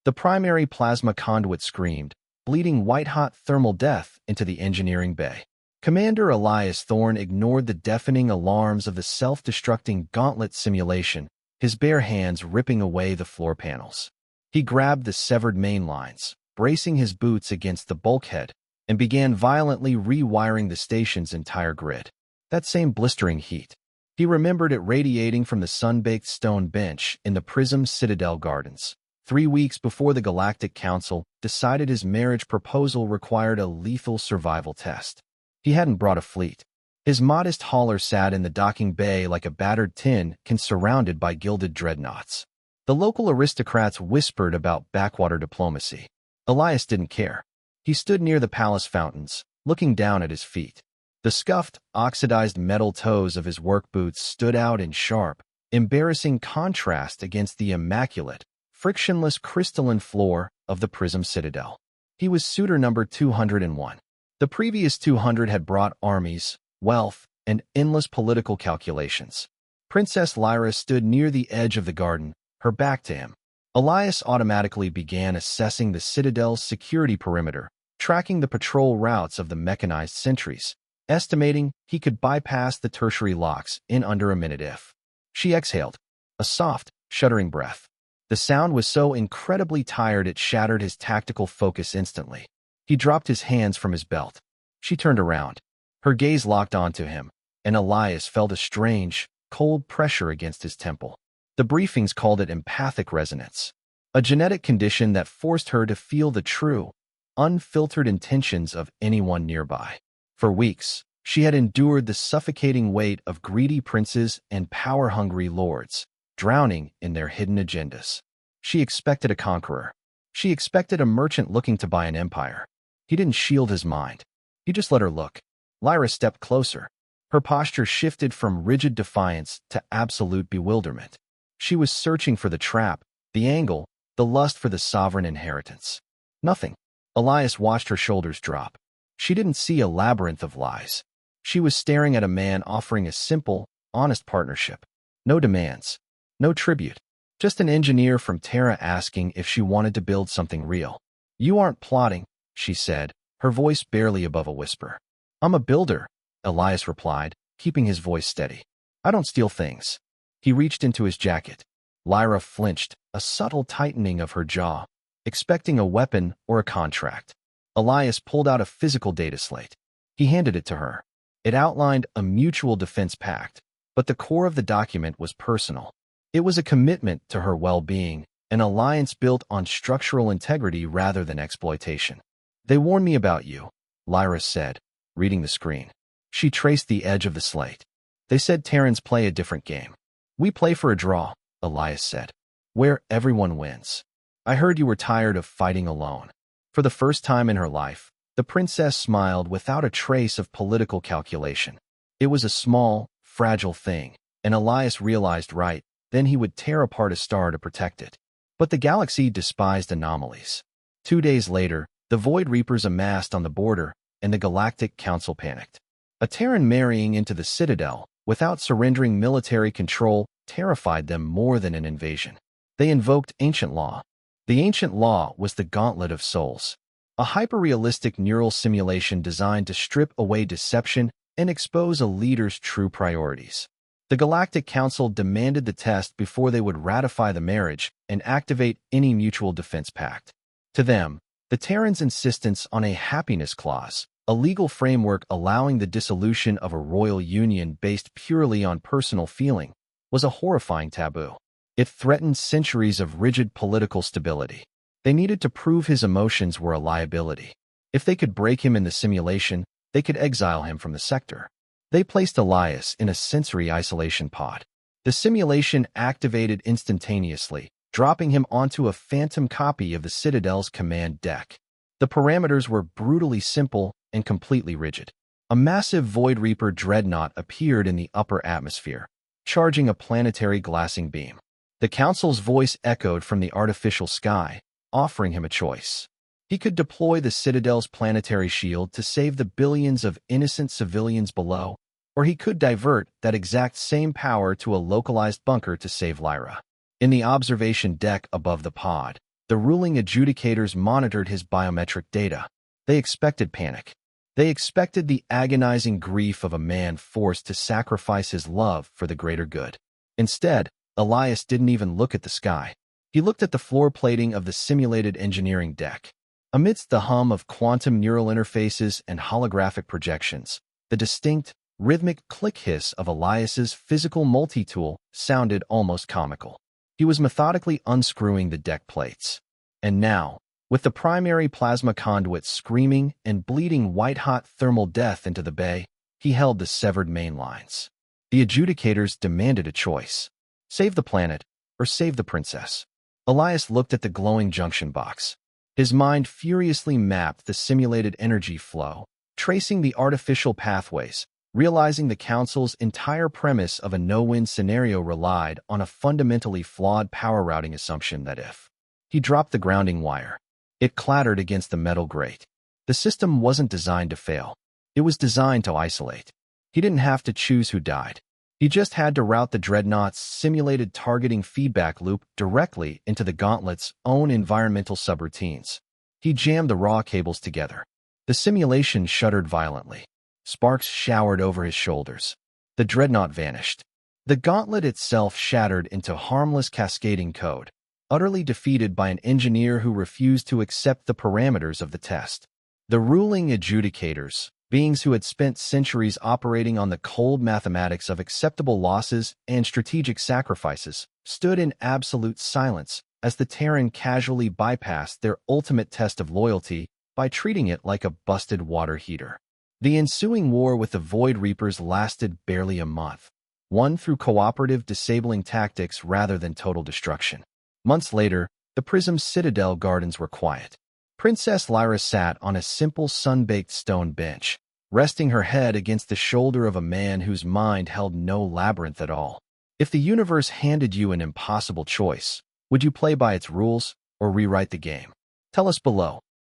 The primary plasma conduit screamed, bleeding white-hot thermal death into the engineering bay. Commander Elias Thorne ignored the deafening alarms of the self-destructing gauntlet simulation, his bare hands ripping away the floor panels. He grabbed the severed main lines, bracing his boots against the bulkhead, and began violently rewiring the station's entire grid. That same blistering heat. He remembered it radiating from the sun-baked stone bench in the Prism Citadel Gardens. 3 weeks before the Galactic Council decided his marriage proposal required a lethal survival test. He hadn't brought a fleet. His modest hauler sat in the docking bay like a battered tin can surrounded by gilded dreadnoughts. The local aristocrats whispered about backwater diplomacy. Elias didn't care. He stood near the palace fountains, looking down at his feet. The scuffed, oxidized metal toes of his work boots stood out in sharp, embarrassing contrast against the immaculate, frictionless crystalline floor of the Prism Citadel. He was suitor number 201. The previous 200 had brought armies, wealth, and endless political calculations. Princess Lyra stood near the edge of the garden, her back to him. Elias automatically began assessing the Citadel's security perimeter, tracking the patrol routes of the mechanized sentries, estimating he could bypass the tertiary locks in under a minute if. She exhaled, a soft, shuddering breath. The sound was so incredibly tired it shattered his tactical focus instantly. He dropped his hands from his belt. She turned around. Her gaze locked onto him, and Elias felt a strange, cold pressure against his temple. The briefings called it empathic resonance, a genetic condition that forced her to feel the true, unfiltered intentions of anyone nearby. For weeks, she had endured the suffocating weight of greedy princes and power-hungry lords, drowning in their hidden agendas. She expected a conqueror. She expected a merchant looking to buy an empire. He didn't shield his mind. He just let her look. Lyra stepped closer. Her posture shifted from rigid defiance to absolute bewilderment. She was searching for the trap, the angle, the lust for the sovereign inheritance. Nothing. Elias watched her shoulders drop. She didn't see a labyrinth of lies. She was staring at a man offering a simple, honest partnership. No demands. No tribute. Just an engineer from Terra asking if she wanted to build something real. "You aren't plotting," she said, her voice barely above a whisper. "I'm a builder," Elias replied, keeping his voice steady. "I don't steal things." He reached into his jacket. Lyra flinched, a subtle tightening of her jaw, expecting a weapon or a contract. Elias pulled out a physical data slate. He handed it to her. It outlined a mutual defense pact, but the core of the document was personal. It was a commitment to her well-being, an alliance built on structural integrity rather than exploitation. "They warned me about you," Lyra said, reading the screen. She traced the edge of the slate. "They said Terrans play a different game." "We play for a draw," Elias said, "where everyone wins." "I heard you were tired of fighting alone." For the first time in her life, the princess smiled without a trace of political calculation. It was a small, fragile thing, and Elias realized right then he would tear apart a star to protect it. But the galaxy despised anomalies. 2 days later, the Void Reapers amassed on the border, and the Galactic Council panicked. A Terran marrying into the Citadel, without surrendering military control, terrified them more than an invasion. They invoked ancient law. The ancient law was the Gauntlet of Souls, a hyper-realistic neural simulation designed to strip away deception and expose a leader's true priorities. The Galactic Council demanded the test before they would ratify the marriage and activate any mutual defense pact. To them, the Terrans' insistence on a happiness clause, a legal framework allowing the dissolution of a royal union based purely on personal feeling, was a horrifying taboo. It threatened centuries of rigid political stability. They needed to prove his emotions were a liability. If they could break him in the simulation, they could exile him from the sector. They placed Elias in a sensory isolation pod. The simulation activated instantaneously, dropping him onto a phantom copy of the Citadel's command deck. The parameters were brutally simple and completely rigid. A massive Void Reaper dreadnought appeared in the upper atmosphere, charging a planetary glassing beam. The Council's voice echoed from the artificial sky, offering him a choice. He could deploy the Citadel's planetary shield to save the billions of innocent civilians below, or he could divert that exact same power to a localized bunker to save Lyra. In the observation deck above the pod, The ruling adjudicators monitored his biometric data. They expected panic. They expected the agonizing grief of a man forced to sacrifice his love for the greater good. Instead, Elias didn't even look at the sky. He looked at the floor plating of the simulated engineering deck. Amidst the hum of quantum neural interfaces and holographic projections, the distinct, rhythmic click hiss of Elias's physical multi-tool sounded almost comical. He was methodically unscrewing the deck plates. And now, with the primary plasma conduit screaming and bleeding white-hot thermal death into the bay, he held the severed main lines. The adjudicators demanded a choice. Save the planet, or save the princess. Elias looked at the glowing junction box. His mind furiously mapped the simulated energy flow, tracing the artificial pathways, realizing the Council's entire premise of a no-win scenario relied on a fundamentally flawed power routing assumption that if he dropped the grounding wire, it clattered against the metal grate. The system wasn't designed to fail. It was designed to isolate. He didn't have to choose who died. He just had to route the Dreadnought's simulated targeting feedback loop directly into the Gauntlet's own environmental subroutines. He jammed the raw cables together. The simulation shuddered violently. Sparks showered over his shoulders. The Dreadnought vanished. The Gauntlet itself shattered into harmless cascading code, utterly defeated by an engineer who refused to accept the parameters of the test. The ruling adjudicators, beings who had spent centuries operating on the cold mathematics of acceptable losses and strategic sacrifices, stood in absolute silence as the Terran casually bypassed their ultimate test of loyalty by treating it like a busted water heater. The ensuing war with the Void Reapers lasted barely a month, won through cooperative disabling tactics rather than total destruction. Months later, the Prism's Citadel gardens were quiet. Princess Lyra sat on a simple sun-baked stone bench, resting her head against the shoulder of a man whose mind held no labyrinth at all. If the universe handed you an impossible choice, would you play by its rules or rewrite the game? Tell us below.